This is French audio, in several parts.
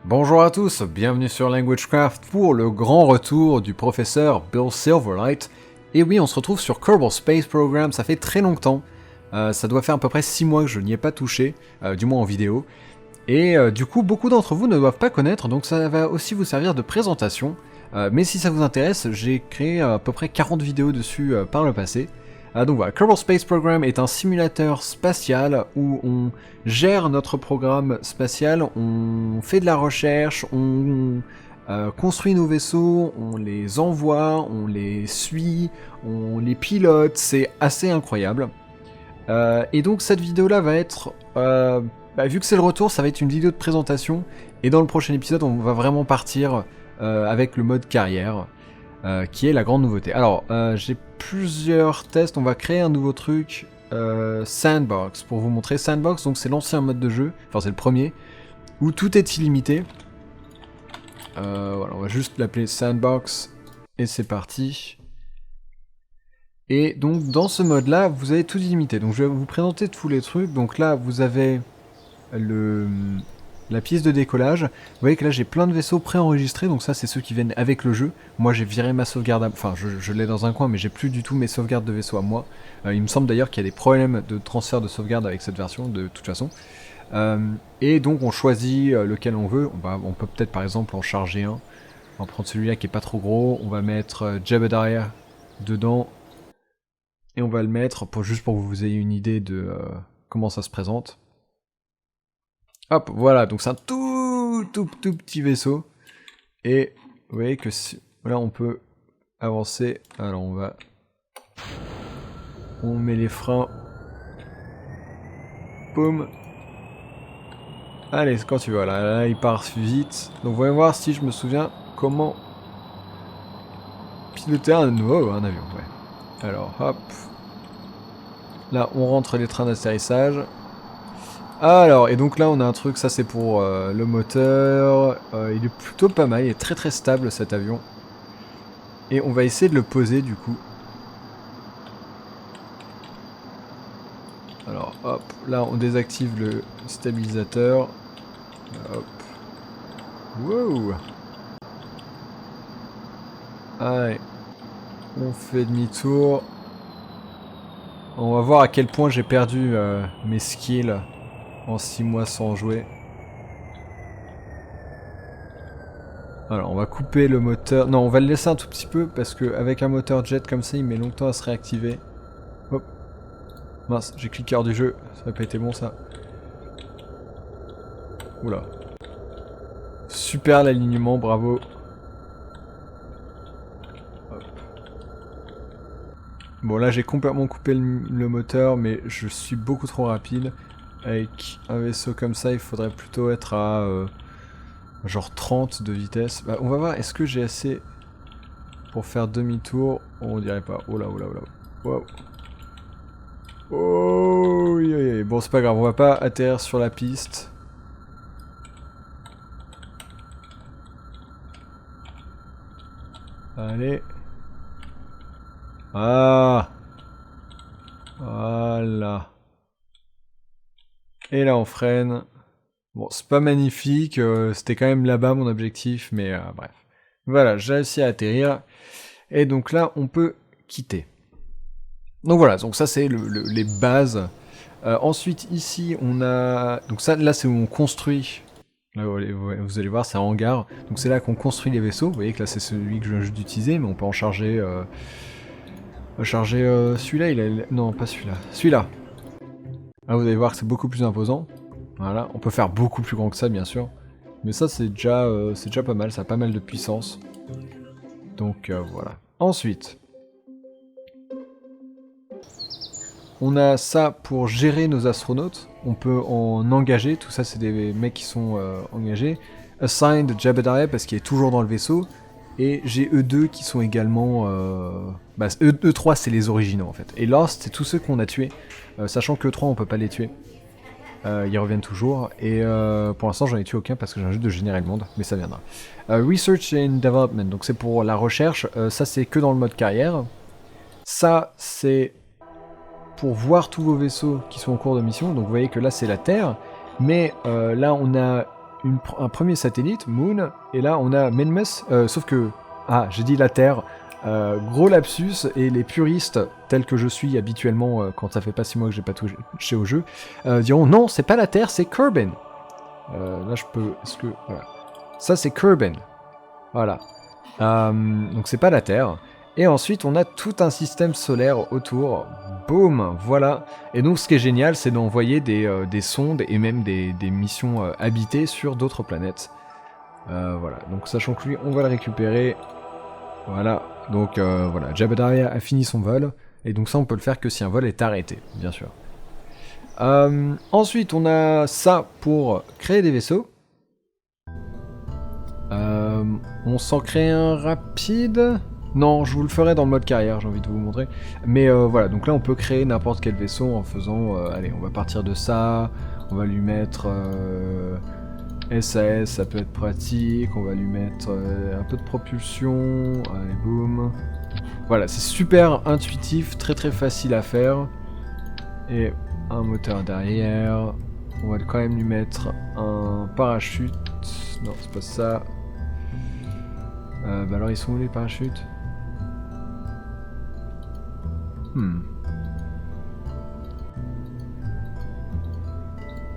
Bonjour à tous, bienvenue sur LanguageCraft pour le grand retour du professeur Bill Silverlight. Et oui, on se retrouve sur Kerbal Space Program, ça fait très longtemps. Ça doit faire à peu près 6 mois que je n'y ai pas touché, du moins en vidéo. Et du coup, beaucoup d'entre vous ne doivent pas connaître, donc ça va aussi vous servir de présentation. Mais si ça vous intéresse, j'ai créé à peu près 40 vidéos dessus par le passé. Donc voilà, Kerbal Space Program est un simulateur spatial où on gère notre programme spatial, on fait de la recherche, on construit nos vaisseaux, on les envoie, on les suit, on les pilote, c'est assez incroyable. Et donc cette vidéo-là va être, vu que c'est le retour, ça va être une vidéo de présentation, et dans le prochain épisode, on va vraiment partir avec le mode carrière. Qui est la grande nouveauté. Alors, j'ai plusieurs tests, on va créer un nouveau truc, Sandbox, pour vous montrer. Sandbox, donc c'est l'ancien mode de jeu, enfin c'est le premier, où tout est illimité. Voilà, on va juste l'appeler Sandbox, et c'est parti. Et donc dans ce mode-là, vous avez tout illimité. Donc je vais vous présenter tous les trucs. Donc là, vous avez la piste de décollage. Vous voyez que là j'ai plein de vaisseaux préenregistrés, donc ça c'est ceux qui viennent avec le jeu. Moi j'ai viré ma sauvegarde, enfin je l'ai dans un coin, mais j'ai plus du tout mes sauvegardes de vaisseaux à moi. Il me semble d'ailleurs qu'il y a des problèmes de transfert de sauvegarde avec cette version, de toute façon. Et donc on choisit lequel on veut. On peut peut-être par exemple en charger un. On va prendre celui-là qui est pas trop gros. On va mettre Jebediah dedans. Et on va le mettre, juste pour que vous ayez une idée de comment ça se présente. Hop, voilà, donc c'est un tout petit vaisseau. Et vous voyez que là on peut avancer. Alors on met les freins. Boum. Allez, quand tu veux, là il part vite. Donc voyons voir si je me souviens comment piloter un avion, ouais. Alors hop. Là on rentre les trains d'atterrissage. Alors, et donc là on a un truc, ça c'est pour le moteur, il est plutôt pas mal, il est très stable cet avion. Et on va essayer de le poser du coup. Alors hop, là on désactive le stabilisateur. Hop. Wow. Allez, on fait demi-tour. On va voir à quel point j'ai perdu mes skills en 6 mois sans jouer. Alors on va couper le moteur. Non, on va le laisser un tout petit peu parce qu'avec un moteur jet comme ça, il met longtemps à se réactiver. Hop. Mince, j'ai cliqué hors du jeu. Ça n'a pas été bon ça. Oula. Super l'alignement, bravo. Hop. Bon là j'ai complètement coupé le moteur, mais je suis beaucoup trop rapide. Avec un vaisseau comme ça, il faudrait plutôt être à genre 30 de vitesse. Bah, on va voir, est-ce que j'ai assez pour faire demi-tour? On dirait pas. Oh là. Wow. Oh, bon, c'est pas grave, on va pas atterrir sur la piste. Allez. Ah. Voilà. Et là on freine. Bon, c'est pas magnifique, c'était quand même là-bas mon objectif, mais bref. Voilà, j'ai réussi à atterrir. Et donc là, on peut quitter. Donc voilà, donc ça c'est les bases. Ensuite, ici, on a... Donc ça, là c'est où on construit. Là, vous allez voir, c'est un hangar. Donc c'est là qu'on construit les vaisseaux. Vous voyez que là c'est celui que je viens juste d'utiliser, mais on peut en charger... celui-là, Non, pas celui-là. Celui-là. Là, vous allez voir que c'est beaucoup plus imposant. Voilà, on peut faire beaucoup plus grand que ça, bien sûr. Mais ça, c'est déjà pas mal, ça a pas mal de puissance. Donc, voilà. Ensuite, on a ça pour gérer nos astronautes. On peut en engager, tout ça, c'est des mecs qui sont engagés. Assigned Jebediah, parce qu'il est toujours dans le vaisseau. Et j'ai E2 qui sont également... E3, c'est les originaux, en fait. Et Lost, c'est tous ceux qu'on a tués. Sachant que E3, on peut pas les tuer. Ils reviennent toujours, et pour l'instant j'en ai tué aucun parce que j'ai juste de générer le monde, mais ça viendra. Research and Development, donc c'est pour la recherche, ça c'est que dans le mode carrière. Ça c'est pour voir tous vos vaisseaux qui sont en cours de mission, donc vous voyez que là c'est la Terre, mais là on a un premier satellite, Moon, et là on a Menmes, sauf que... Ah, j'ai dit la Terre. Gros lapsus, et les puristes, tels que je suis habituellement quand ça fait pas 6 mois que j'ai pas touché au jeu, diront non, c'est pas la Terre, c'est Kerbin. Là je peux... Est-ce que... Voilà. Ça c'est Kerbin. Voilà. Donc c'est pas la Terre. Et ensuite on a tout un système solaire autour. Boum, voilà. Et donc ce qui est génial, c'est d'envoyer des sondes et même des missions habitées sur d'autres planètes. Voilà, donc sachant que lui, on va le récupérer. Voilà, donc voilà, Jebediah a fini son vol. Et donc ça, on peut le faire que si un vol est arrêté, bien sûr. Ensuite, on a ça pour créer des vaisseaux. On s'en crée un rapide. Non, je vous le ferai dans le mode carrière, j'ai envie de vous montrer. Mais voilà, donc là on peut créer n'importe quel vaisseau en faisant... allez, on va partir de ça, on va lui mettre SAS, ça peut être pratique, on va lui mettre un peu de propulsion, allez boum. Voilà, c'est super intuitif, très très facile à faire. Et un moteur derrière, on va quand même lui mettre un parachute. Non, c'est pas ça. Bah alors ils sont où les parachutes?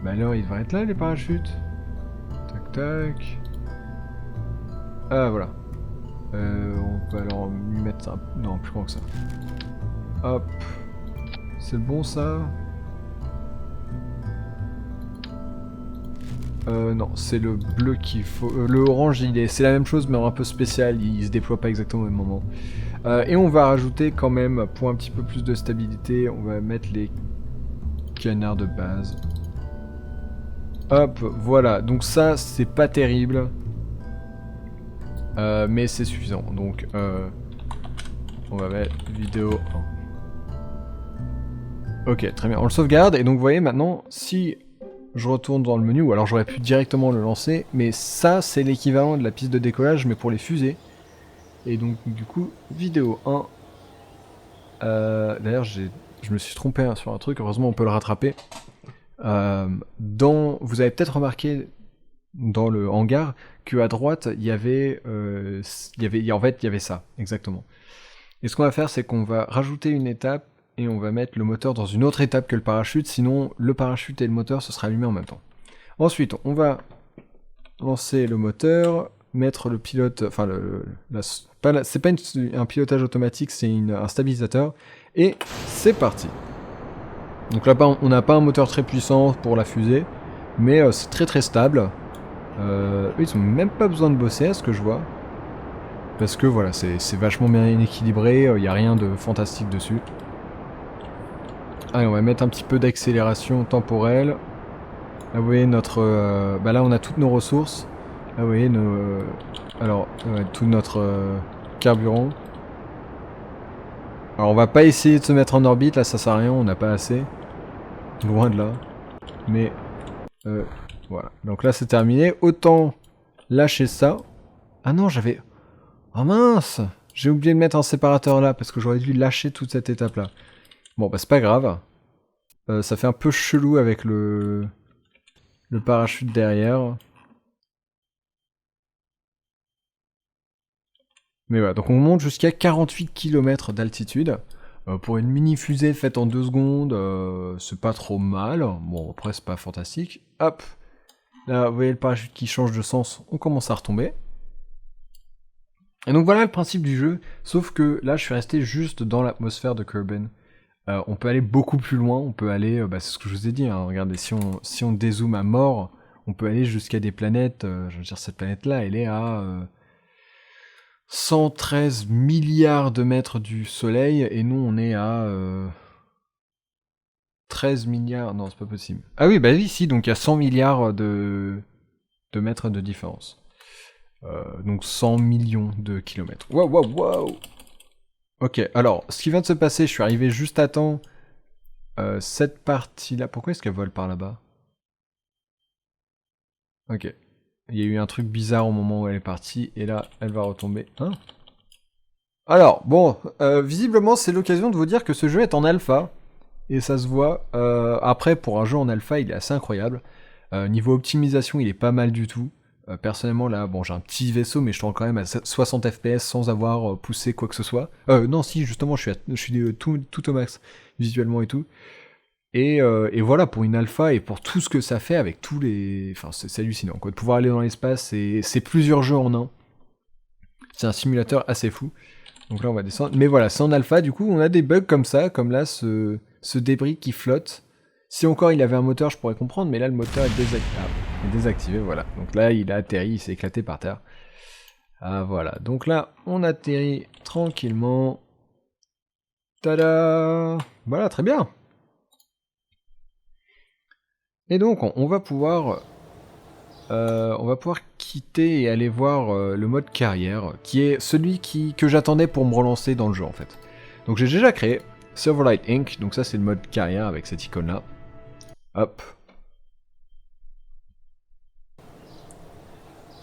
Bah alors ils devraient être là les parachutes. Tac tac. Ah voilà. On peut alors lui mettre un... Non, plus grand que ça. Hop. C'est bon ça? Non, c'est le bleu qu'il faut... le orange, c'est la même chose mais un peu spécial, il se déploie pas exactement au même moment. Et on va rajouter quand même, pour un petit peu plus de stabilité, on va mettre les canards de base. Hop, voilà, donc ça c'est pas terrible. Mais c'est suffisant, donc on va mettre vidéo 1. Ok, très bien, on le sauvegarde, et donc vous voyez maintenant, si je retourne dans le menu, ou alors j'aurais pu directement le lancer, mais ça c'est l'équivalent de la piste de décollage, mais pour les fusées. Et donc du coup, vidéo 1. D'ailleurs je me suis trompé sur un truc, heureusement on peut le rattraper. Vous avez peut-être remarqué dans le hangar qu'à droite il y avait ça, exactement. Et ce qu'on va faire, c'est qu'on va rajouter une étape et on va mettre le moteur dans une autre étape que le parachute, sinon le parachute et le moteur se seraient allumés en même temps. Ensuite, on va lancer le moteur, mettre le pilote, enfin c'est pas un pilotage automatique, c'est un stabilisateur, et c'est parti. Donc là, on n'a pas un moteur très puissant pour la fusée, mais c'est très très stable. Eux, ils ont même pas besoin de bosser, à ce que je vois. Parce que voilà, c'est vachement bien équilibré, il n'y a rien de fantastique dessus. Allez, on va mettre un petit peu d'accélération temporelle. Là, vous voyez notre... bah là, on a toutes nos ressources. Là, vous voyez tout notre carburant. Alors, on va pas essayer de se mettre en orbite, là, ça sert à rien, on n'a pas assez. Loin de là. Mais... voilà. Donc là, c'est terminé. Autant lâcher ça. Ah non, j'avais... Oh mince! J'ai oublié de mettre un séparateur là, parce que j'aurais dû lâcher toute cette étape-là. Bon, bah c'est pas grave. Ça fait un peu chelou avec le parachute derrière. Mais voilà, donc on monte jusqu'à 48 km d'altitude. Pour une mini-fusée faite en 2 secondes, c'est pas trop mal. Bon, après, c'est pas fantastique. Hop! Là, vous voyez le parachute qui change de sens, on commence à retomber. Et donc voilà le principe du jeu, sauf que là, je suis resté juste dans l'atmosphère de Kerbin. On peut aller beaucoup plus loin, on peut aller, c'est ce que je vous ai dit, hein, regardez, si on dézoome à mort, on peut aller jusqu'à des planètes, je veux dire, cette planète-là, elle est à 113 milliards de mètres du Soleil, et nous, on est à 13 milliards, non, c'est pas possible. Ah oui, bah oui, si, donc il y a 100 milliards de mètres de différence. Donc 100 millions de kilomètres. Waouh, waouh, waouh! Ok, alors, ce qui vient de se passer, je suis arrivé juste à temps. Cette partie-là, pourquoi est-ce qu'elle vole par là-bas? Ok. Il y a eu un truc bizarre au moment où elle est partie, et là, elle va retomber. Hein? Alors, bon, visiblement, c'est l'occasion de vous dire que ce jeu est en alpha, et ça se voit. Après, pour un jeu en alpha, il est assez incroyable. Niveau optimisation, il est pas mal du tout. Personnellement, là, bon, j'ai un petit vaisseau, mais je tourne quand même à 60 FPS sans avoir poussé quoi que ce soit. Non, si, justement, je suis tout au max, visuellement et tout. Et voilà, pour une alpha et pour tout ce que ça fait avec tous les... Enfin, c'est hallucinant, quoi. De pouvoir aller dans l'espace, c'est plusieurs jeux en un. C'est un simulateur assez fou. Donc là, on va descendre. Mais voilà, c'est en alpha, du coup, on a des bugs comme ça, comme là, ce débris qui flotte. Si encore il avait un moteur, je pourrais comprendre, mais là, le moteur est désactivé, voilà. Donc là, il a atterri, il s'est éclaté par terre. Ah, voilà. Donc là, on atterrit tranquillement. Tada! Voilà, très bien. Et donc, on va pouvoir quitter et aller voir le mode carrière, qui est celui que j'attendais pour me relancer dans le jeu en fait. Donc j'ai déjà créé Silverlight Inc. Donc ça c'est le mode carrière avec cette icône là. Hop.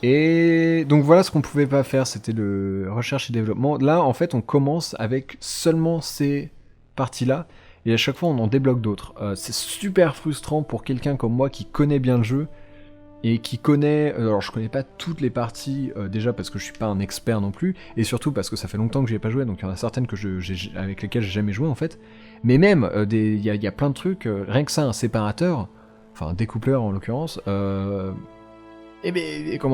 Et donc voilà ce qu'on pouvait pas faire, c'était le recherche et développement. Là en fait on commence avec seulement ces parties là. Et à chaque fois on en débloque d'autres. C'est super frustrant pour quelqu'un comme moi qui connaît bien le jeu. Et qui connaît, alors je connais pas toutes les parties, déjà parce que je suis pas un expert non plus, et surtout parce que ça fait longtemps que j'y ai pas joué, donc il y en a certaines avec lesquelles j'ai jamais joué en fait, mais même, il y a plein de trucs, rien que ça, un séparateur, enfin un découpleur en l'occurrence, comment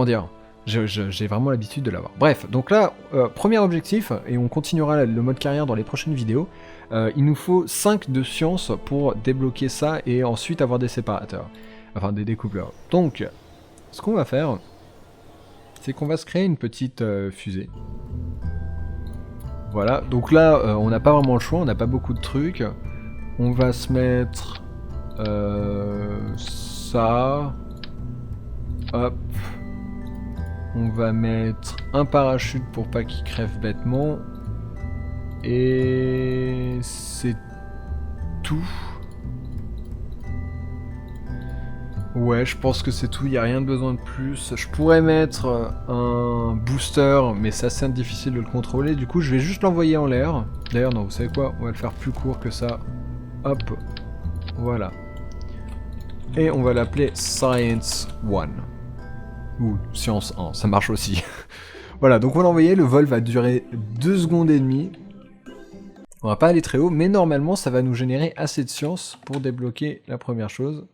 dire, j'ai vraiment l'habitude de l'avoir. Bref, donc là, premier objectif, et on continuera le mode carrière dans les prochaines vidéos, il nous faut 5 de science pour débloquer ça, et ensuite avoir des séparateurs. Enfin, des découpleurs. Donc, ce qu'on va faire, c'est qu'on va se créer une petite fusée. Voilà, donc là, on n'a pas vraiment le choix, on n'a pas beaucoup de trucs. On va se mettre... ça... Hop. On va mettre un parachute pour pas qu'il crève bêtement. Et... c'est tout. Ouais, je pense que c'est tout, il n'y a rien de besoin de plus. Je pourrais mettre un booster, mais c'est assez difficile de le contrôler. Du coup, je vais juste l'envoyer en l'air. D'ailleurs, non, vous savez quoi? On va le faire plus court que ça. Hop. Voilà. Et on va l'appeler Science 1. Ou Science 1, ça marche aussi. Voilà, donc on va l'envoyer. Le vol va durer 2 secondes et demie. On va pas aller très haut, mais normalement, ça va nous générer assez de science pour débloquer la première chose.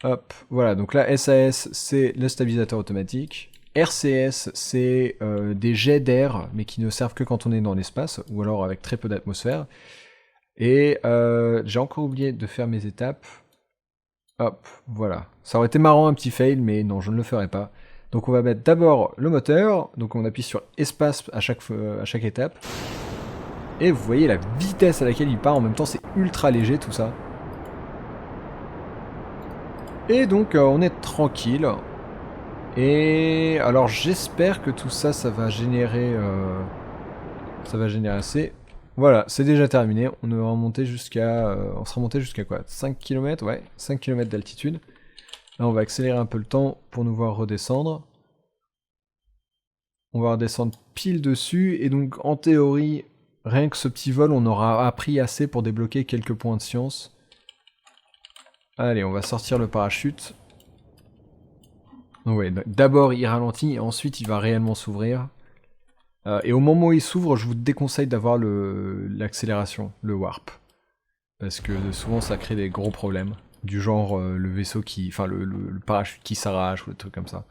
Hop, voilà, donc là, SAS, c'est le stabilisateur automatique. RCS, c'est des jets d'air, mais qui ne servent que quand on est dans l'espace, ou alors avec très peu d'atmosphère. Et j'ai encore oublié de faire mes étapes. Hop, voilà. Ça aurait été marrant, un petit fail, mais non, je ne le ferai pas. Donc on va mettre d'abord le moteur, donc on appuie sur espace à chaque étape. Et vous voyez la vitesse à laquelle il part, en même temps c'est ultra léger tout ça. Et donc on est tranquille. Et alors j'espère que tout ça, ça va générer assez. Voilà, c'est déjà terminé. On sera remonté jusqu'à quoi? 5 km? Ouais, 5 km d'altitude. Là on va accélérer un peu le temps pour nous voir redescendre. On va redescendre pile dessus. Et donc en théorie, rien que ce petit vol, on aura appris assez pour débloquer quelques points de science. Allez, on va sortir le parachute. Donc ouais, d'abord il ralentit et ensuite il va réellement s'ouvrir. Et au moment où il s'ouvre, je vous déconseille d'avoir l'accélération, le warp. Parce que souvent ça crée des gros problèmes. Du genre le vaisseau qui... Enfin le parachute qui s'arrache ou des trucs comme ça.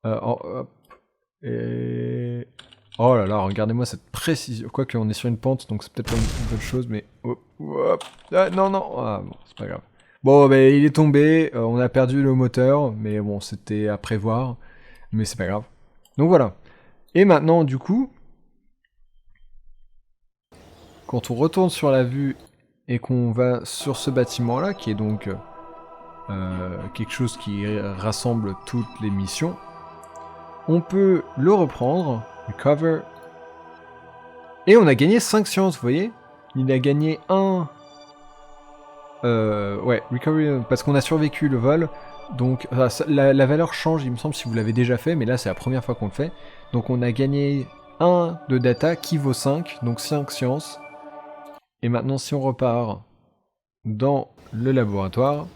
Hop. Et... Oh là là, regardez-moi cette précision. Quoique on est sur une pente, donc c'est peut-être pas une bonne chose, mais... Hop. Ah, non, non. Ah bon, c'est pas grave. Bon, ben il est tombé, on a perdu le moteur, mais bon, c'était à prévoir. Mais c'est pas grave. Donc voilà. Et maintenant, du coup... Quand on retourne sur la vue et qu'on va sur ce bâtiment-là, qui est donc quelque chose qui rassemble toutes les missions, on peut le reprendre, recover, et on a gagné 5 sciences, vous voyez? Il a gagné ouais, recovery, parce qu'on a survécu le vol, donc la valeur change, il me semble, si vous l'avez déjà fait, mais là c'est la première fois qu'on le fait. Donc on a gagné 1 de data qui vaut 5, donc 5 sciences. Et maintenant si on repart dans le laboratoire.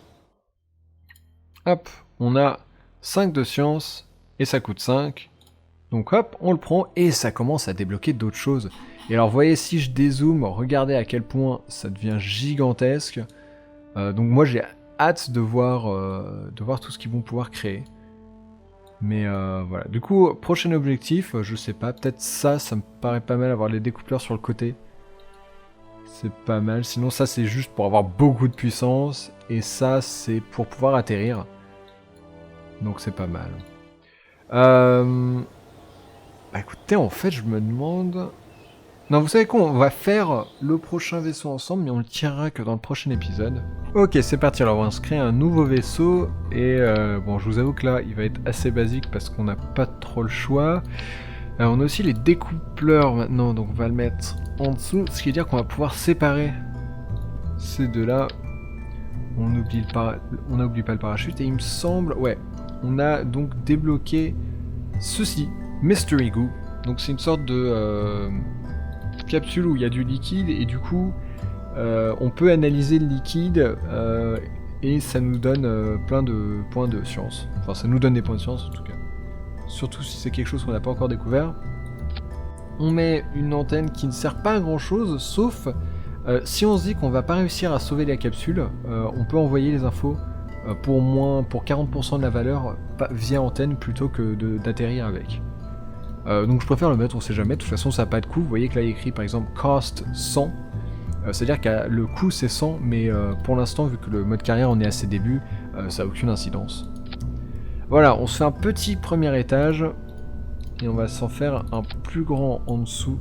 Hop, on a 5 de science et ça coûte 5. Donc hop, on le prend et ça commence à débloquer d'autres choses. Et alors vous voyez, si je dézoome, regardez à quel point ça devient gigantesque. Donc moi j'ai hâte de voir tout ce qu'ils vont pouvoir créer. Mais voilà, du coup, prochain objectif, je sais pas, peut-être ça me paraît pas mal, avoir les découpleurs sur le côté. C'est pas mal, sinon ça c'est juste pour avoir beaucoup de puissance, et ça c'est pour pouvoir atterrir. Donc c'est pas mal. Bah écoutez, en fait je me demande... Non, vous savez quoi, on va faire le prochain vaisseau ensemble, mais on le tirera que dans le prochain épisode. Ok, c'est parti, alors on va se créer un nouveau vaisseau, et bon, je vous avoue que là, il va être assez basique parce qu'on n'a pas trop le choix. On a aussi les découpleurs maintenant, donc on va le mettre en dessous, ce qui veut dire qu'on va pouvoir séparer ces deux-là. On n'oublie pas le parachute, et il me semble, ouais, on a donc débloqué ceci, Mystery Goo. Donc c'est une sorte de... capsule où il y a du liquide et du coup on peut analyser le liquide et ça nous donne plein de points de science. Enfin ça nous donne des points de science en tout cas. Surtout si c'est quelque chose qu'on n'a pas encore découvert. On met une antenne qui ne sert pas à grand chose sauf si on se dit qu'on va pas réussir à sauver la capsule, on peut envoyer les infos pour 40% de la valeur via antenne plutôt que d'atterrir avec. Donc je préfère le mettre, on sait jamais, de toute façon ça n'a pas de coût. Vous voyez que là il y a écrit par exemple cost 100, c'est-à-dire que le coût c'est 100, mais pour l'instant vu que le mode carrière on est à ses débuts, ça n'a aucune incidence. Voilà, on se fait un petit premier étage, et on va s'en faire un plus grand en dessous.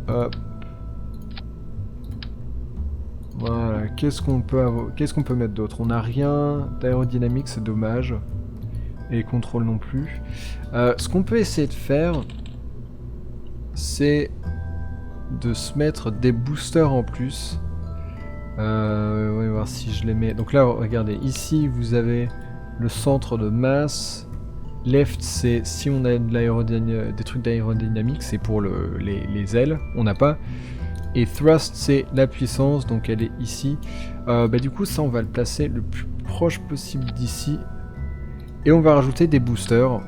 Hop. Voilà, qu'est-ce qu'on peut mettre d'autre? On n'a rien d'aérodynamique, c'est dommage. Et contrôle non plus. Ce qu'on peut essayer de faire, c'est de se mettre des boosters en plus. On va voir si je les mets. Donc là, regardez, ici vous avez le centre de masse. Left, c'est si on a des trucs d'aérodynamique, c'est pour les ailes, on n'a pas. Et thrust, c'est la puissance, donc elle est ici. Du coup, ça, on va le placer le plus proche possible d'ici. Et on va rajouter des boosters.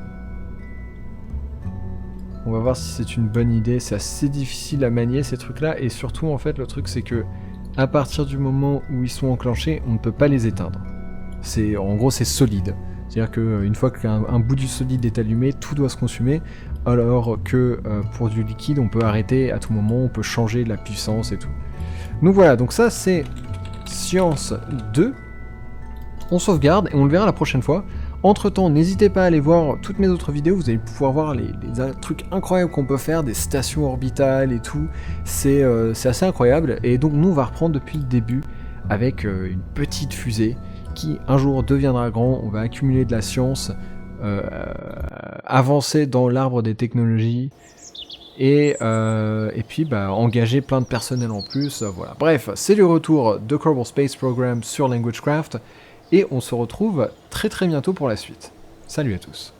On va voir si c'est une bonne idée. C'est assez difficile à manier ces trucs-là. Et surtout, en fait, le truc, c'est que à partir du moment où ils sont enclenchés, on ne peut pas les éteindre. En gros, c'est solide. C'est-à-dire qu'une fois qu'un bout du solide est allumé, tout doit se consumer. Alors que pour du liquide, on peut arrêter à tout moment. On peut changer la puissance et tout. Donc voilà, donc ça, c'est Science 2. On sauvegarde et on le verra la prochaine fois. Entre temps, n'hésitez pas à aller voir toutes mes autres vidéos, vous allez pouvoir voir les trucs incroyables qu'on peut faire, des stations orbitales et tout, c'est assez incroyable. Et donc nous on va reprendre depuis le début avec une petite fusée qui un jour deviendra grand, on va accumuler de la science, avancer dans l'arbre des technologies, et puis engager plein de personnel en plus, voilà. Bref, c'est le retour de Kerbal Space Program sur LanguageCraft. Et on se retrouve très très bientôt pour la suite. Salut à tous.